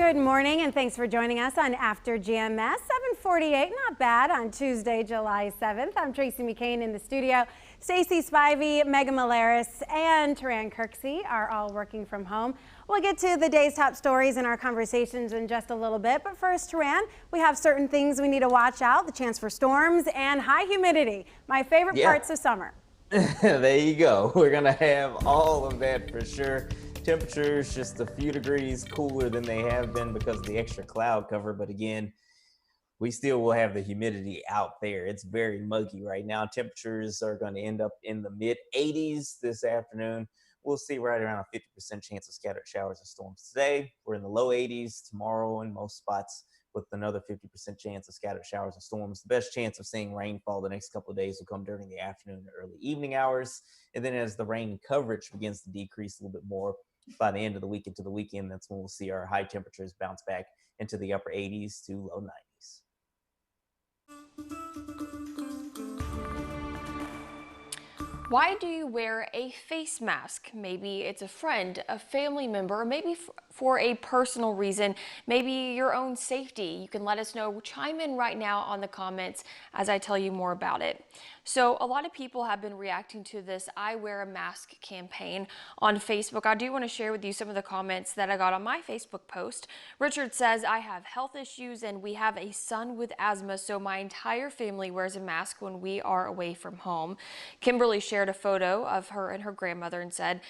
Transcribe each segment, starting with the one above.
Good morning, and thanks for joining us on After GMS, 7:48. Not bad on Tuesday, July 7th. I'm Tracy McCain in the studio. Stacey Spivey, Megan Malaris, and Taran Kirksey are all working from home. We'll get to the day's top stories and our conversations in just a little bit. But first, Taran, we have certain things we need to watch out: the chance for storms and high humidity. My favorite parts of summer. There you go. We're going to have all of that for sure. Temperatures just a few degrees cooler than they have been because of the extra cloud cover. But again, we still will have the humidity out there. It's very muggy right now. Temperatures are going to end up in the mid 80s this afternoon. We'll see right around a 50% chance of scattered showers and storms today. We're in the low 80s tomorrow in most spots, with another 50% chance of scattered showers and storms. The best chance of seeing rainfall the next couple of days will come during the afternoon and early evening hours. And then as the rain coverage begins to decrease a little bit more by the end of the week into the weekend, that's when we'll see our high temperatures bounce back into the upper 80s to low 90s. Why do you wear a face mask? Maybe it's a friend, a family member, or maybe for a personal reason, maybe your own safety. You can let us know. Chime in right now on the comments as I tell you more about it. So a lot of people have been reacting to this I Wear a Mask campaign on Facebook. I do want to share with you some of the comments that I got on my Facebook post. Richard says, I have health issues and we have a son with asthma, so my entire family wears a mask when we are away from home. Kimberly shared a photo of her and her grandmother and said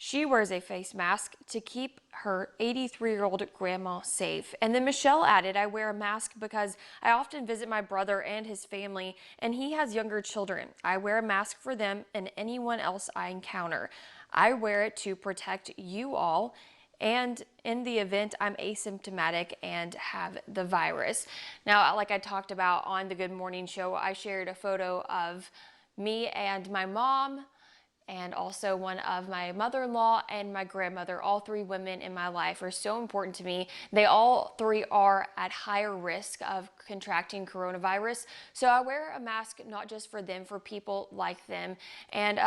she wears a face mask to keep her 83-year-old grandma safe. And then Michelle added, I wear a mask because I often visit my brother and his family, and he has younger children. I wear a mask for them and anyone else I encounter. I wear it to protect you all, and in the event I'm asymptomatic and have the virus. Now, like I talked about on the Good Morning Show, I shared a photo of me and my mom, and also one of my mother-in-law and my grandmother. All three women in my life are so important to me. They all three are at higher risk of contracting coronavirus. So I wear a mask not just for them, for people like them. And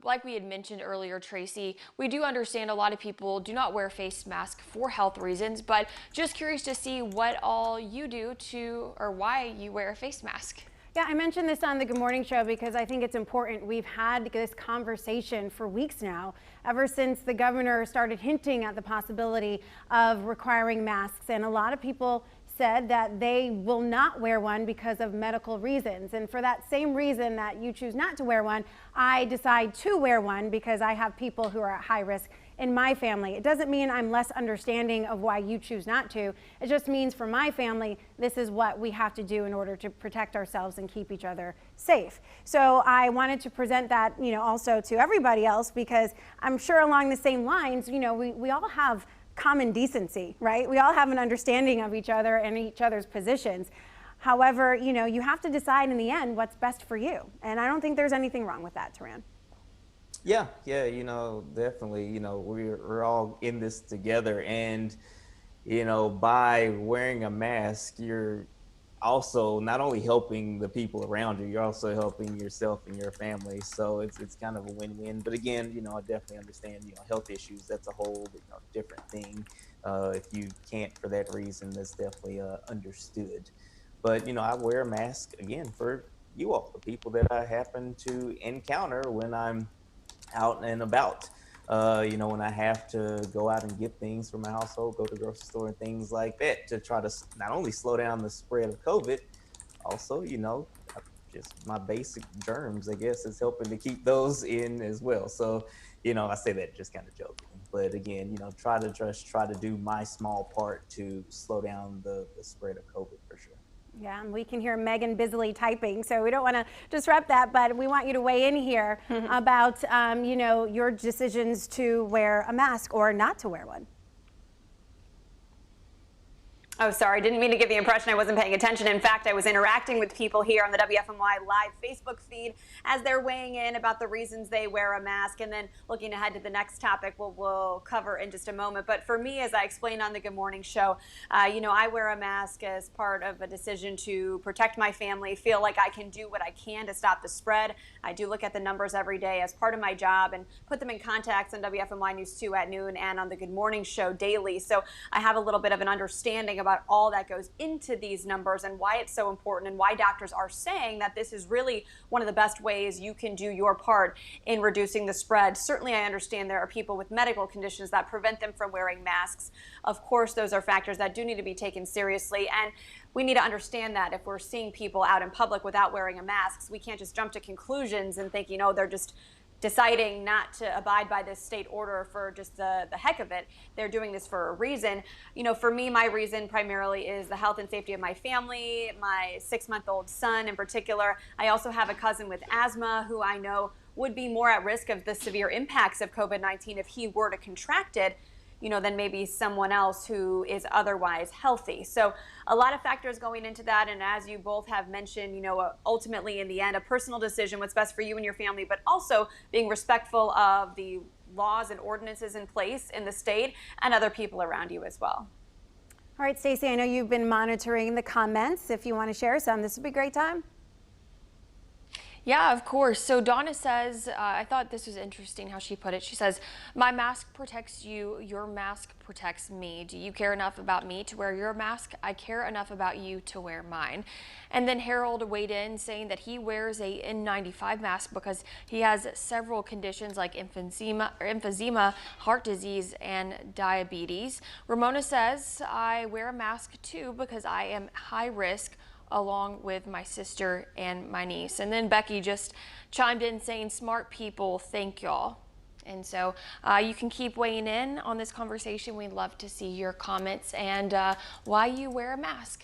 like we had mentioned earlier, Tracy, we do understand a lot of people do not wear face masks for health reasons, but just curious to see what all you do to, or why you wear a face mask. Yeah, I mentioned this on the Good Morning Show because I think it's important. We've had this conversation for weeks now, ever since the governor started hinting at the possibility of requiring masks. And a lot of people said that they will not wear one because of medical reasons. And for that same reason that you choose not to wear one, I decide to wear one because I have people who are at high risk in my family. It doesn't mean I'm less understanding of why you choose not to. It just means for my family, this is what we have to do in order to protect ourselves and keep each other safe. So I wanted to present that, also to everybody else, because I'm sure along the same lines, we all have common decency, right? We all have an understanding of each other and each other's positions. However, you have to decide in the end what's best for you. And I don't think there's anything wrong with that, Taran. Yeah, definitely, we're all in this together. And, by wearing a mask, you're also not only helping the people around you, you're also helping yourself and your family. So it's kind of a win-win. But again, I definitely understand, health issues, that's a whole, different thing. If you can't for that reason, that's definitely understood. But, I wear a mask, again, for you all, the people that I happen to encounter when I'm out and about. When I have to go out and get things for my household, go to the grocery store and things like that, to try to not only slow down the spread of COVID, also, just my basic germs, I guess, is helping to keep those in as well. So, I say that just kind of joking, but again, try to do my small part to slow down the spread of COVID for sure. Yeah, and we can hear Megan busily typing, so we don't want to disrupt that, but we want you to weigh in here about, your decisions to wear a mask or not to wear one. Oh, sorry. Didn't mean to give the impression I wasn't paying attention. In fact, I was interacting with people here on the WFMY live Facebook feed as they're weighing in about the reasons they wear a mask, and then looking ahead to the next topic we'll cover in just a moment. But for me, as I explained on the Good Morning Show, I wear a mask as part of a decision to protect my family, feel like I can do what I can to stop the spread. I do look at the numbers every day as part of my job and put them in context on WFMY News 2 at noon and on the Good Morning Show daily. So I have a little bit of an understanding about all that goes into these numbers and why it's so important, and why doctors are saying that this is really one of the best ways you can do your part in reducing the spread. Certainly, I understand there are people with medical conditions that prevent them from wearing masks. Of course, those are factors that do need to be taken seriously, and we need to understand that if we're seeing people out in public without wearing a mask, we can't just jump to conclusions and think, they're just deciding not to abide by this state order for just the heck of it. They're doing this for a reason. For me, my reason primarily is the health and safety of my family, my 6-month-old son in particular. I also have a cousin with asthma who I know would be more at risk of the severe impacts of COVID-19 if he were to contract it, than maybe someone else who is otherwise healthy. So a lot of factors going into that. And as you both have mentioned, ultimately in the end, a personal decision, what's best for you and your family, but also being respectful of the laws and ordinances in place in the state and other people around you as well. All right, Stacey, I know you've been monitoring the comments. If you want to share some, this would be a great time. Yeah, of course. So Donna says, I thought this was interesting how she put it. She says, my mask protects you, your mask protects me. Do you care enough about me to wear your mask? I care enough about you to wear mine. And then Harold weighed in saying that he wears a N95 mask because he has several conditions like emphysema, heart disease, and diabetes. Ramona says, I wear a mask too because I am high risk, along with my sister and my niece. And then Becky just chimed in saying, smart people, thank y'all. And so you can keep weighing in on this conversation. We'd love to see your comments and why you wear a mask.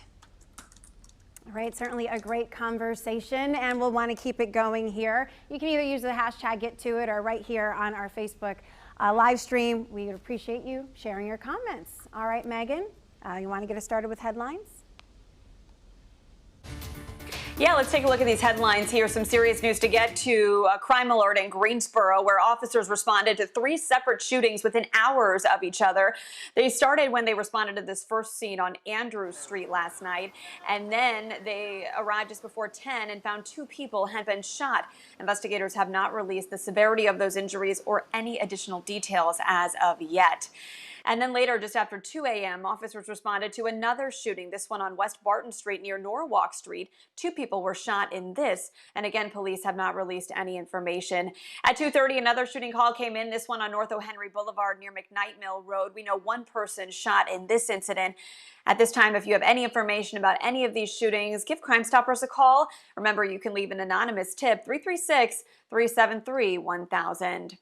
All right, certainly a great conversation, and we'll want to keep it going here. You can either use the hashtag #GetToIt or right here on our Facebook live stream. We would appreciate you sharing your comments. All right, Megan, you want to get us started with headlines? Yeah, let's take a look at these headlines here. Some serious news to get to. A crime alert in Greensboro where officers responded to 3 separate shootings within hours of each other. They started when they responded to this first scene on Andrews Street last night, and then they arrived just before 10 and found 2 people had been shot. Investigators have not released the severity of those injuries or any additional details as of yet. And then later, just after 2 a.m., officers responded to another shooting, this one on West Barton Street near Norwalk Street. 2 people were shot in this. And again, police have not released any information. At 2:30, another shooting call came in, this one on North O'Henry Boulevard near McKnight Mill Road. We know 1 person shot in this incident. At this time, if you have any information about any of these shootings, give Crime Stoppers a call. Remember, you can leave an anonymous tip, 336-373-1000.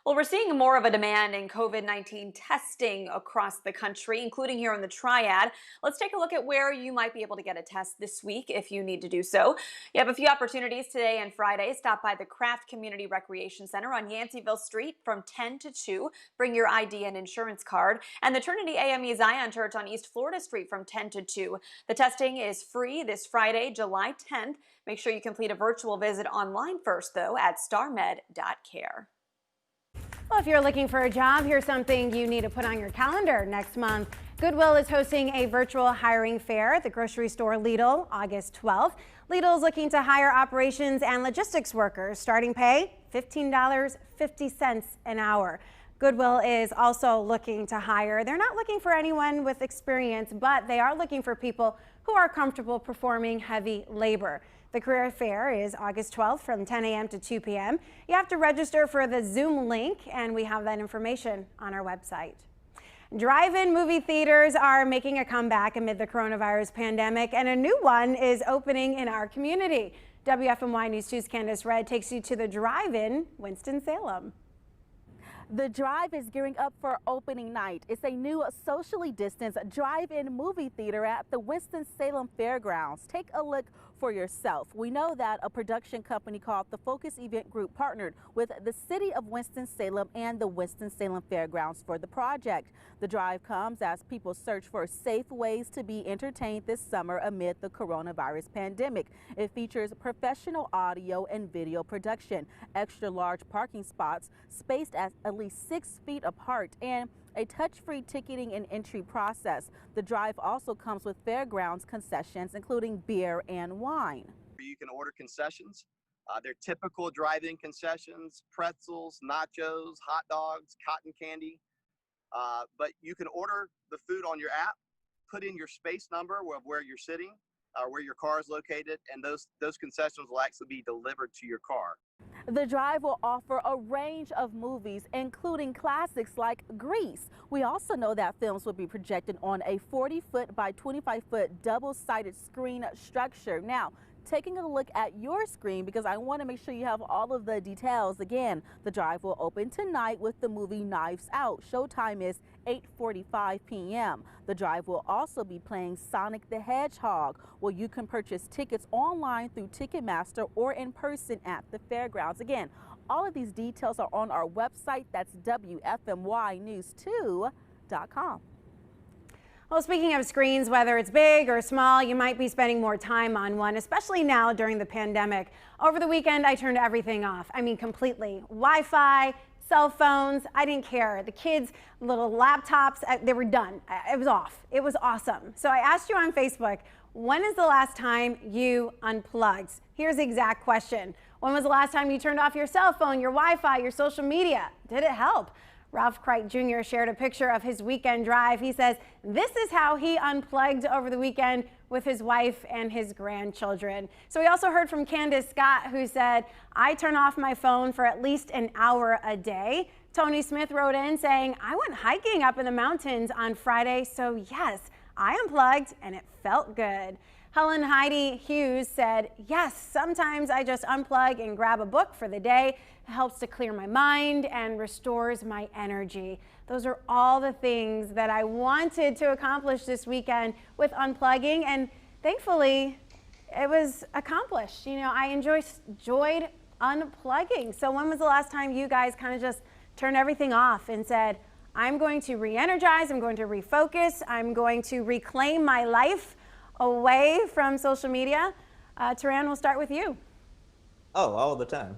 Well, we're seeing more of a demand in COVID-19 testing across the country, including here in the Triad. Let's take a look at where you might be able to get a test this week if you need to do so. You have a few opportunities today and Friday. Stop by the Craft Community Recreation Center on Yanceyville Street from 10 to 2. Bring your ID and insurance card. And the Trinity AME Zion Church on East Florida Street from 10 to 2. The testing is free this Friday, July 10th. Make sure you complete a virtual visit online first, though, at starmed.care. Well, if you're looking for a job, here's something you need to put on your calendar next month. Goodwill is hosting a virtual hiring fair at the grocery store Lidl August 12th. Lidl is looking to hire operations and logistics workers. Starting pay, $15.50 an hour. Goodwill is also looking to hire. They're not looking for anyone with experience, but they are looking for people who are comfortable performing heavy labor. The career fair is August 12th from 10 a.m. to 2 p.m. You have to register for the Zoom link, and we have that information on our website. Drive-in movie theaters are making a comeback amid the coronavirus pandemic, and a new one is opening in our community. WFMY News 2's Candace Red takes you to the Drive-in Winston-Salem. The Drive is gearing up for opening night. It's a new socially distanced drive-in movie theater at the Winston-Salem Fairgrounds. Take a look for yourself. We know that a production company called the Focus Event Group partnered with the city of Winston-Salem and the Winston-Salem Fairgrounds for the project. The drive comes as people search for safe ways to be entertained this summer amid the coronavirus pandemic. It features professional audio and video production, extra large parking spots spaced at least 6 feet apart, and a touch-free ticketing and entry process. The drive also comes with fairgrounds concessions, including beer and wine. You can order concessions. They're typical drive-in concessions: pretzels, nachos, hot dogs, cotton candy. But you can order the food on your app, put in your space number of where you're sitting, where your car is located, and those concessions will actually be delivered to your car. The drive will offer a range of movies, including classics like Grease. We also know that films will be projected on a 40-foot by 25-foot double-sided screen structure. Now, taking a look at your screen, because I want to make sure you have all of the details. Again, the drive will open tonight with the movie Knives Out. Showtime is 8:45 p.m. The drive will also be playing Sonic the Hedgehog, where you can purchase tickets online through Ticketmaster or in person at the fairgrounds. Again, all of these details are on our website. That's WFMYnews2.com. Well, speaking of screens, whether it's big or small, you might be spending more time on one, especially now during the pandemic. Over the weekend, I turned everything off. I mean, completely. Wi-Fi, cell phones, I didn't care. The kids' little laptops, they were done. It was off. It was awesome. So I asked you on Facebook, when is the last time you unplugged? Here's the exact question. When was the last time you turned off your cell phone, your Wi-Fi, your social media? Did it help? Ralph Cricht Jr. shared a picture of his weekend drive. He says this is how he unplugged over the weekend with his wife and his grandchildren. So we also heard from Candace Scott, who said, I turn off my phone for at least an hour a day. Tony Smith wrote in saying, I went hiking up in the mountains on Friday, so yes, I unplugged and it felt good. Helen Heidi Hughes said, yes, sometimes I just unplug and grab a book for the day. It helps to clear my mind and restores my energy. Those are all the things that I wanted to accomplish this weekend with unplugging, and thankfully it was accomplished. You know, I enjoyed unplugging. So when was the last time you guys kind of just turned everything off and said, I'm going to re-energize, I'm going to refocus, I'm going to reclaim my life away from social media? Taran, we'll start with you. Oh, all the time.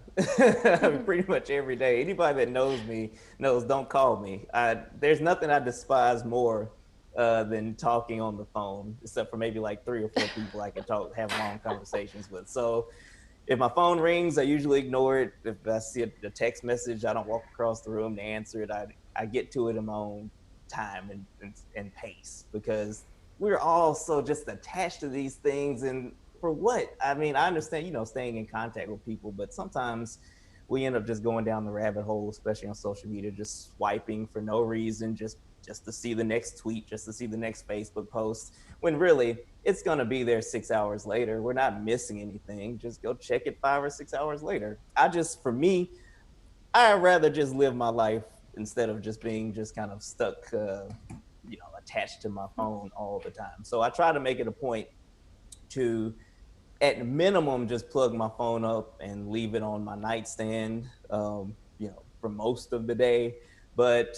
Pretty much every day. Anybody that knows me knows don't call me. There's nothing I despise more than talking on the phone, except for maybe like 3 or 4 people I can have long conversations with. So if my phone rings, I usually ignore it. If I see a text message, I don't walk across the room to answer it. I get to it in my own time and pace, because we're all so just attached to these things. And for what? I mean, I understand, you know, staying in contact with people, but sometimes we end up just going down the rabbit hole, especially on social media, just swiping for no reason, just to see the next tweet, just to see the next Facebook post, when really it's going to be there 6 hours later. We're not missing anything. Just go check it 5 or 6 hours later. For me, I'd rather just live my life instead of just being just kind of stuck, attached to my phone all the time. So I try to make it a point to, at minimum, just plug my phone up and leave it on my nightstand, for most of the day. But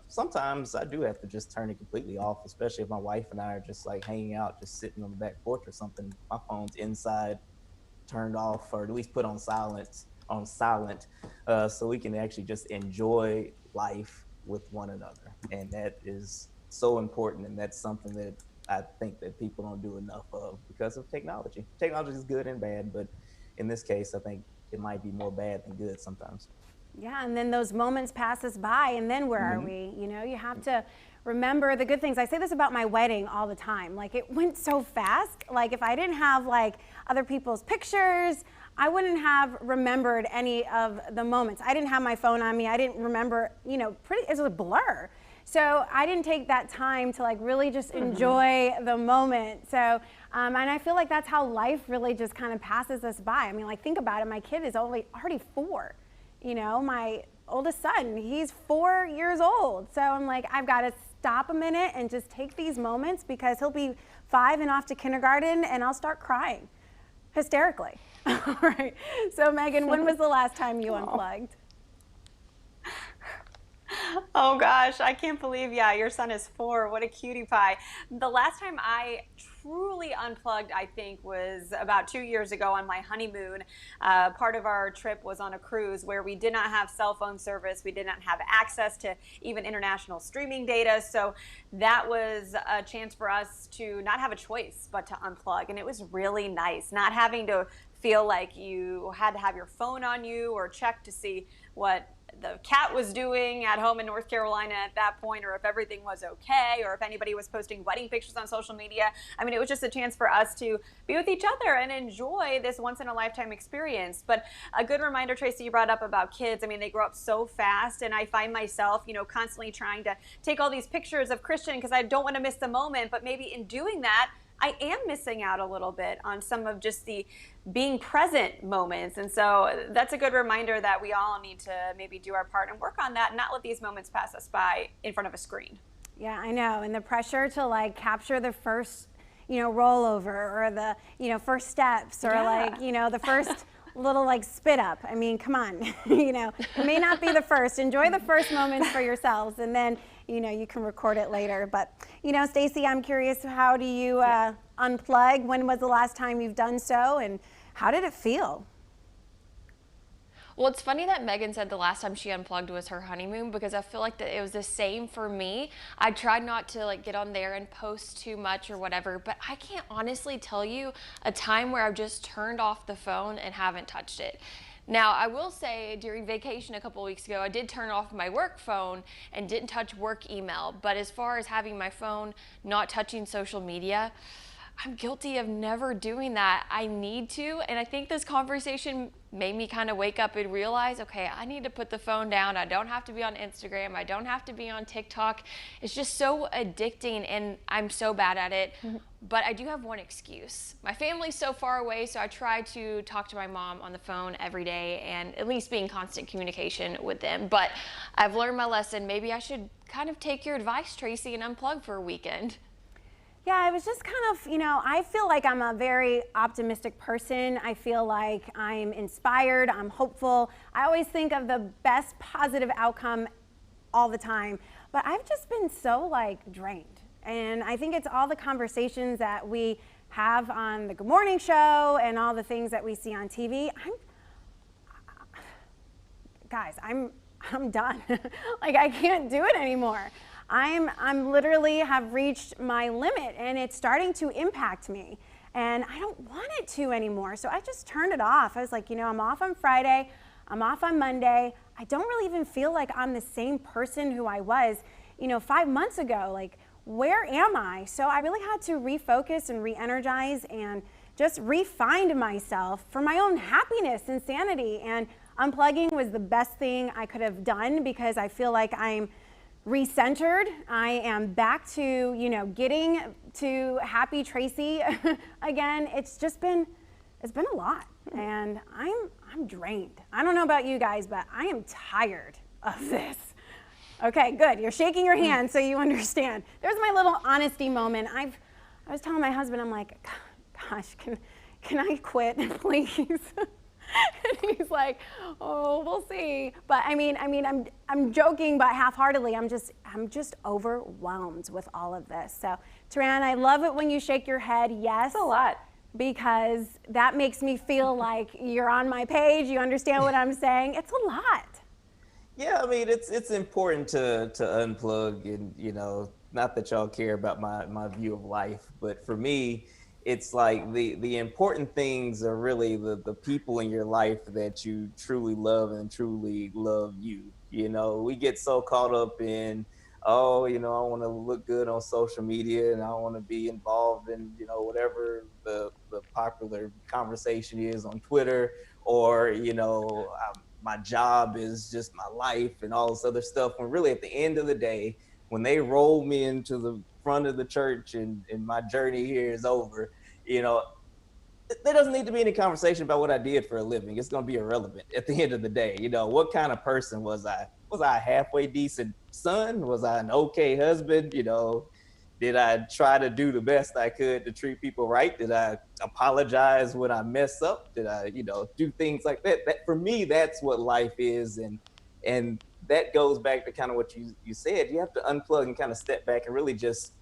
sometimes I do have to just turn it completely off, especially if my wife and I are just like hanging out, just sitting on the back porch or something. My phone's inside, turned off, or at least put on silent, so we can actually just enjoy life with one another. And that is so important, and that's something that I think that people don't do enough of because of technology. Technology is good and bad, but in this case, I think it might be more bad than good sometimes. Yeah, and then those moments pass us by, and then where are we? You know, you have to remember the good things. I say this about my wedding all the time. Like, it went so fast. Like, if I didn't have like other people's pictures, I wouldn't have remembered any of the moments. I didn't have my phone on me. I didn't remember, it was a blur. So I didn't take that time to like really just enjoy the moment. So, and I feel like that's how life really just kind of passes us by. I mean, like, think about it. My kid is already 4. My oldest son, he's 4 years old. So I'm like, I've got to stop a minute and just take these moments, because he'll be 5 and off to kindergarten and I'll start crying. hysterically. All right. So Megan, when was the last time you unplugged? Oh gosh, I can't believe, yeah, your son is 4. What a cutie pie. The last time I truly unplugged, I think, was about 2 years ago on my honeymoon. Part of our trip was on a cruise where we did not have cell phone service. We did not have access to even international streaming data. So that was a chance for us to not have a choice but to unplug. And it was really nice, not having to feel like you had to have your phone on you or check to see what the cat was doing at home in North Carolina at that point, or if everything was okay, or if anybody was posting wedding pictures on social media. I mean, it was just a chance for us to be with each other and enjoy this once in a lifetime experience. But a good reminder, Tracy, you brought up about kids. I mean, they grow up so fast, and I find myself, constantly trying to take all these pictures of Christian because I don't want to miss the moment. But maybe in doing that, I am missing out a little bit on some of just the being present moments. And so that's a good reminder that we all need to maybe do our part and work on that and not let these moments pass us by in front of a screen. Yeah, I know. And the pressure to like capture the first, rollover or the, first steps or the first little like spit up. I mean, come on, it may not be the first. Enjoy the first moments for yourselves, and then, you can record it later. But, Stacey, I'm curious, how do you unplug? When was the last time you've done so, and how did it feel? Well, it's funny that Megan said the last time she unplugged was her honeymoon, because I feel like that it was the same for me. I tried not to like get on there and post too much or whatever, but I can't honestly tell you a time where I've just turned off the phone and haven't touched it. Now, I will say during vacation a couple of weeks ago, I did turn off my work phone and didn't touch work email. But as far as having my phone not touching social media, I'm guilty of never doing that. I need to, and I think this conversation made me kind of wake up and realize, okay, I need to put the phone down. I don't have to be on Instagram. I don't have to be on TikTok. It's just so addicting, and I'm so bad at it. But I do have one excuse. My family's so far away, so I try to talk to my mom on the phone every day and at least be in constant communication with them. But I've learned my lesson. Maybe I should kind of take your advice, Tracy, and unplug for a weekend. Yeah, I was just kind of, I feel like I'm a very optimistic person. I feel like I'm inspired, I'm hopeful. I always think of the best positive outcome all the time. But I've just been so drained. And I think it's all the conversations that we have on the Good Morning Show and all the things that we see on TV. I'm done. I can't do it anymore. I'm literally have reached my limit, and it's starting to impact me, and I don't want it to anymore. So I just turned it off. I was like, I'm off on Friday, I'm off on Monday. I don't really even feel like I'm the same person who I was, 5 months ago. Like, where am I? So I really had to refocus and re-energize and just re-find myself for my own happiness and sanity. And unplugging was the best thing I could have done, because I feel like I'm recentered. I am back to, getting to happy Tracy again. It's been a lot, and I'm drained. I don't know about you guys, but I am tired of this. Okay, good. You're shaking your hand, so you understand. There's my little honesty moment. I was telling my husband, I'm like, gosh, can I quit, please? And he's like, oh, we'll see. But I'm joking, but half-heartedly, I'm just overwhelmed with all of this. So, Taran, I love it when you shake your head, yes. That's a lot. Because that makes me feel like you're on my page, you understand what I'm saying. It's a lot. Yeah, I mean, it's important to unplug, and not that y'all care about my view of life, but for me, it's like the important things are really the people in your life that you truly love and truly love you. We get so caught up in, I want to look good on social media, and I want to be involved in, whatever the popular conversation is on Twitter, or, my job is just my life and all this other stuff. When really at the end of the day, when they roll me into the front of the church and my journey here is over, there doesn't need to be any conversation about what I did for a living. It's going to be irrelevant at the end of the day. What kind of person was I? Was I a halfway decent son? Was I an okay husband? Did I try to do the best I could to treat people right? Did I apologize when I mess up? Did I, do things like that? That for me, that's what life is, and that goes back to kind of what you said. You have to unplug and kind of step back and really just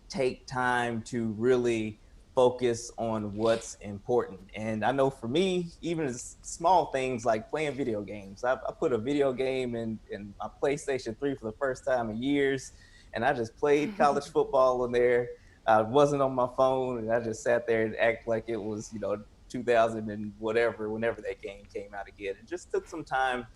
take time to really focus on what's important. And I know for me, even as small things like playing video games, I put a video game in my PlayStation 3 for the first time in years, and I just played college football in there. I wasn't on my phone, and I just sat there and act like it was, 2000 and whatever, whenever that game came out again, and just took some time,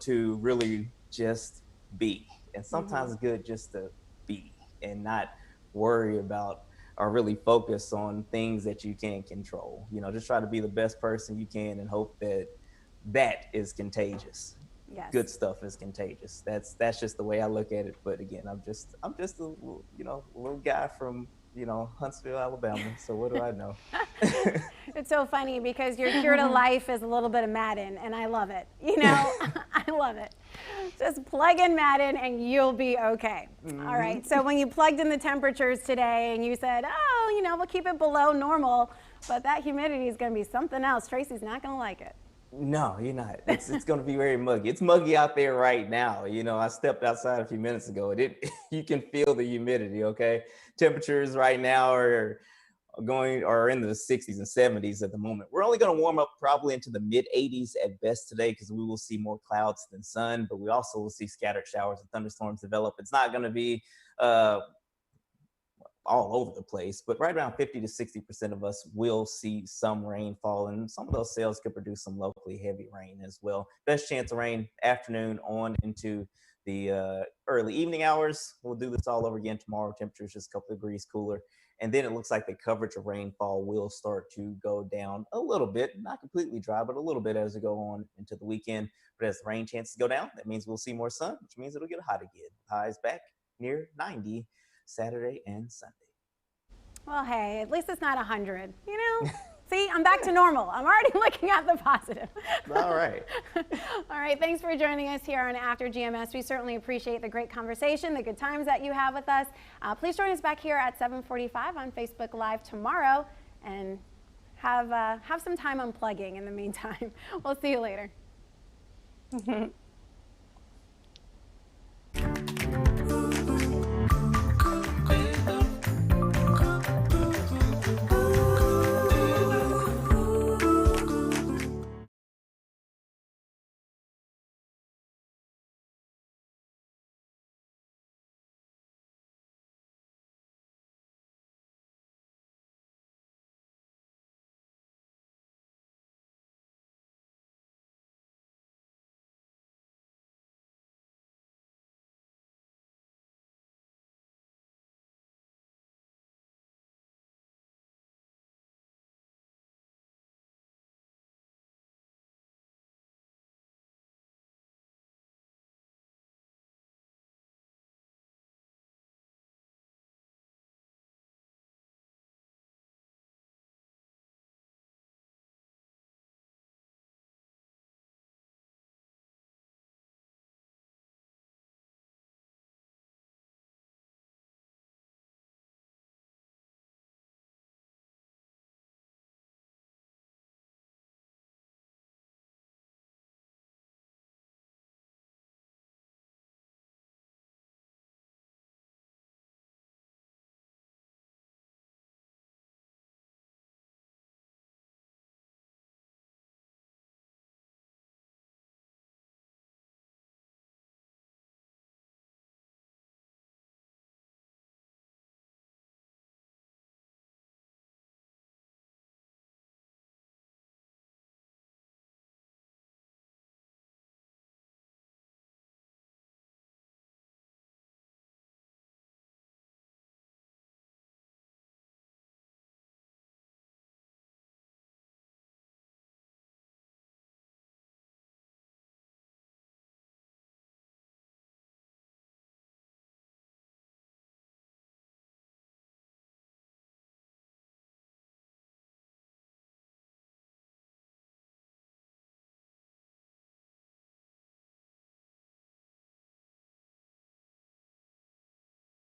to really just be. And sometimes it's good just to be and not worry about or really focus on things that you can't control. Just try to be the best person you can and hope that that is contagious. Yes. Good stuff is contagious. That's just the way I look at it. But again, I'm just a little guy from Huntsville, Alabama. So what do I know? It's so funny because your cure to life is a little bit of Madden, and I love it. I love it. Just plug in Madden and you'll be okay. All right. So when you plugged in the temperatures today and you said, oh, we'll keep it below normal, but that humidity is going to be something else. Tracy's not going to like it. No, you're not. It's going to be very muggy. It's muggy out there right now. I stepped outside a few minutes ago. You can feel the humidity. Okay, temperatures right now are in the 60s and 70s at the moment. We're only going to warm up probably into the mid 80s at best today because we will see more clouds than sun, but we also will see scattered showers and thunderstorms develop. It's not going to be all over the place, but right around 50 to 60% of us will see some rainfall, and some of those cells could produce some locally heavy rain as well. Best chance of rain afternoon on into the early evening hours. We'll do this all over again tomorrow. Temperatures just a couple of degrees cooler. And then it looks like the coverage of rainfall will start to go down a little bit, not completely dry, but a little bit as we go on into the weekend. But as the rain chances go down, that means we'll see more sun, which means it'll get hot again. Highs back near 90 Saturday and Sunday. Well, hey, at least it's not 100, See, I'm back to normal. I'm already looking at the positive. All right. All right, thanks for joining us here on After GMS. We certainly appreciate the great conversation, the good times that you have with us. Please join us back here at 7:45 on Facebook Live tomorrow, and have some time unplugging in the meantime. We'll see you later.